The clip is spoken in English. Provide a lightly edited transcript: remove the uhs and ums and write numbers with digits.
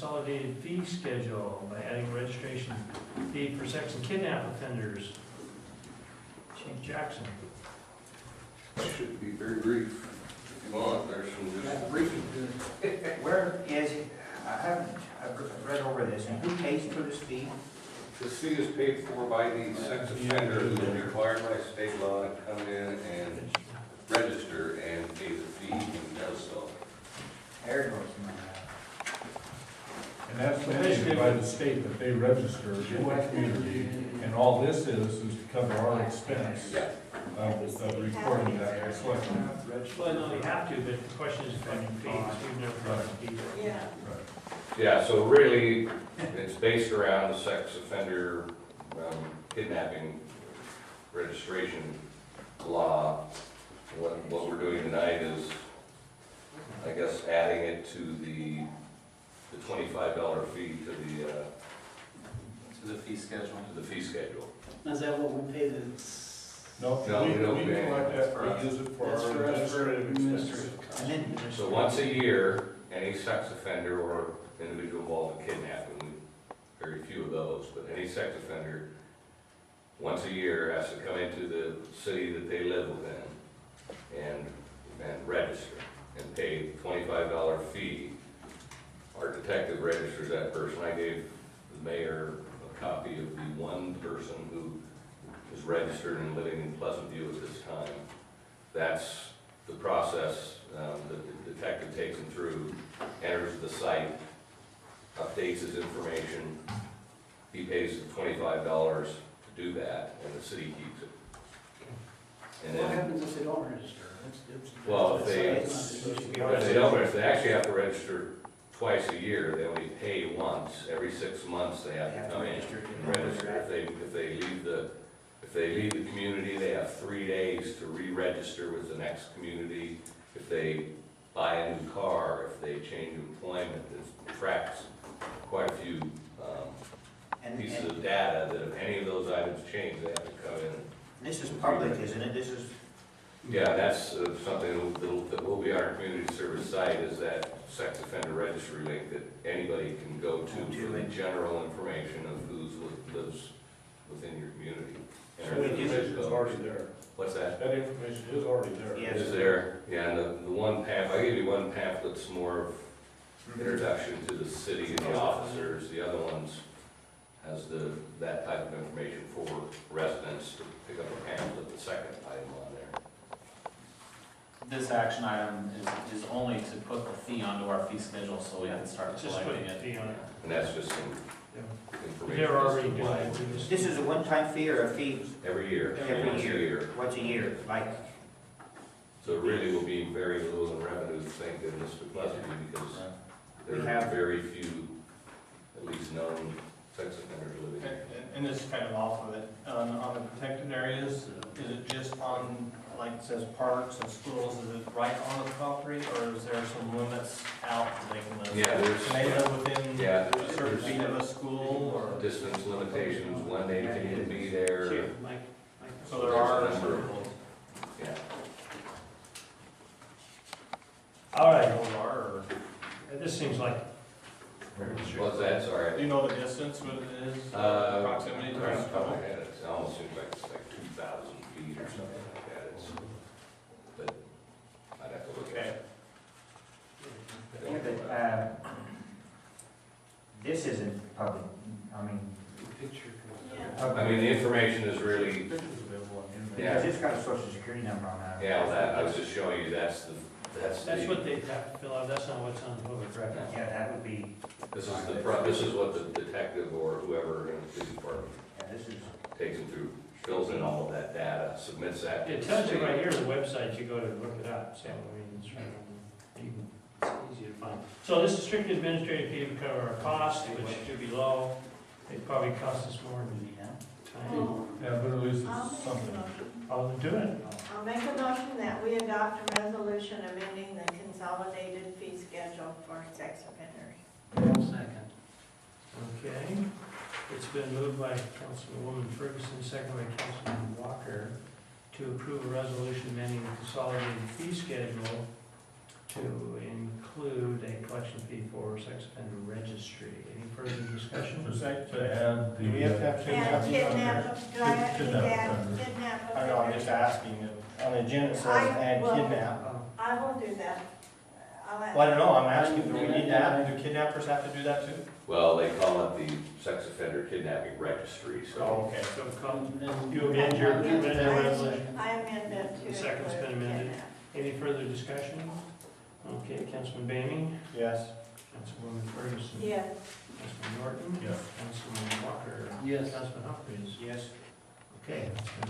consolidated fee schedule by adding registration fee for sex and kidnap offenders. Chief Jackson. Should be very brief. If you want, there's some just briefing. Where is it? I've read over this, and who pays for this fee? This fee is paid for by the sex offender who is required by state law to come in and register and pay the fee and does so. There goes my, And that's mandated by the state that they register in the community, and all this is to cover our expense Yeah. of recording that selection. Well, no, they have to, but the question is collecting fees. We've never collected fees. Yeah. Yeah, so really, it's based around the sex offender kidnapping registration law. What we're doing tonight is, I guess, adding it to the $25 fee To the fee schedule. to the fee schedule. Is that what we pay the? No, No, we don't we pay. collect that, we use it for That's our for us for administrative expenses. and then, So once a year, any sex offender or individual involved in kidnapping, very few of those, but any sex offender, once a year has to come into the city that they live within and register and pay $25 fee. Our detective registers that person. I gave the mayor a copy of the one person who is registered and living in Pleasant View at this time. That's the process that the detective takes him through, enters the site, updates his information. He pays $25 to do that, and the city keeps it. And What then, happens if they don't register? well, if they actually have to register twice a year, they only pay once. Every 6 months, they have to come in and register. If they leave the community, they have 3 days to re-register with the next community. If they buy a new car, if they change employment, it tracks quite a few pieces of data that if any of those items change, they have to come in. this is public, isn't it? This is, Yeah, that's something that will be on our community service site, is that sex offender registry link that anybody can go to for the general information of who lives within your community. So that information is already there. What's that? That information is already there. Yes. Is there, yeah, and the one pamphlet, I gave you one pamphlet that's more of introduction to the city and the officers. The other ones has that type of information for residents to pick up a pamphlet, the second item on there. This action item is only to put the fee onto our fee schedule, so we have to start Just put collecting a it. fee on it. And that's just some information. They're as already to doing why. it. We just- this is a one-time fee or a fee Every year. every once a year? Once a year, like, So it really will be very little in revenue, thank goodness, for Pleasant View, because We there have- are very few, at least known, sex offenders living here. And this is kind of off of it, on the protected areas, is it just on, like it says parks and schools, is it right on the property, or is there some limits out that they can live? Yeah, there's- Can they live within Yeah, a certain feet of a school, or, distance limitations, when they can be there. Here, Mike. so there are There's a number. certain rules? Yeah. All right, Those are, or, this seems like very What's straightforward. that, do sorry? you know the distance, what it is, Uh, proximity to Right the off the top of school? my head, it almost seems like it's like 2,000 feet or something like that. But I'd have to look at it. yeah, but, this isn't public, I mean, I mean, the information is really, Pictures available on the internet. Yeah. because it's got a social security number on that. yeah, that, I was just showing you, that's the, That's what they have to fill out, that's not what's on the public record. Yeah, that would be, this is what the detective or whoever in the police department yeah, this is, takes them through, fills in all of that data, submits that. to It the tells you state. right here, the website, you go to look it up, so, I mean, it's right on, you can, it's easy to find. So this is strictly administrative fee to cover our costs, which should be low. It probably costs us more than time. Yeah, but at least I'll it's make a something. motion. I'll do it. I'll make a motion that we adopt a resolution amending the consolidated fee schedule for sex offenders. Second. Okay. It's been moved by Councilwoman Ferguson, second by Councilman Walker, to approve a resolution amending the consolidated fee schedule to include a collection fee for sex offender registry. discussion? To add the. Do we have to have And kidnapping on there? kidnap, do I have to Kidnap add offenders. kidnap I know, I'm offenders? just asking, on the agenda it says I add will- kidnap. I will do that. I'll add- Well, I don't know, I'm asking, do we need to add, do kidnappers have to do that too? Well, they call it the sex offender kidnapping registry, so. Oh, okay. So you amend your resolution? I amend it to. The second's been include amended. kidnap. Any further discussion? Okay, Councilman Baming, Yes. Councilwoman Ferguson. Yes. Councilman Norton. Yes. Councilman Walker. Yes. Councilman Humphries. Yes. Okay, that's been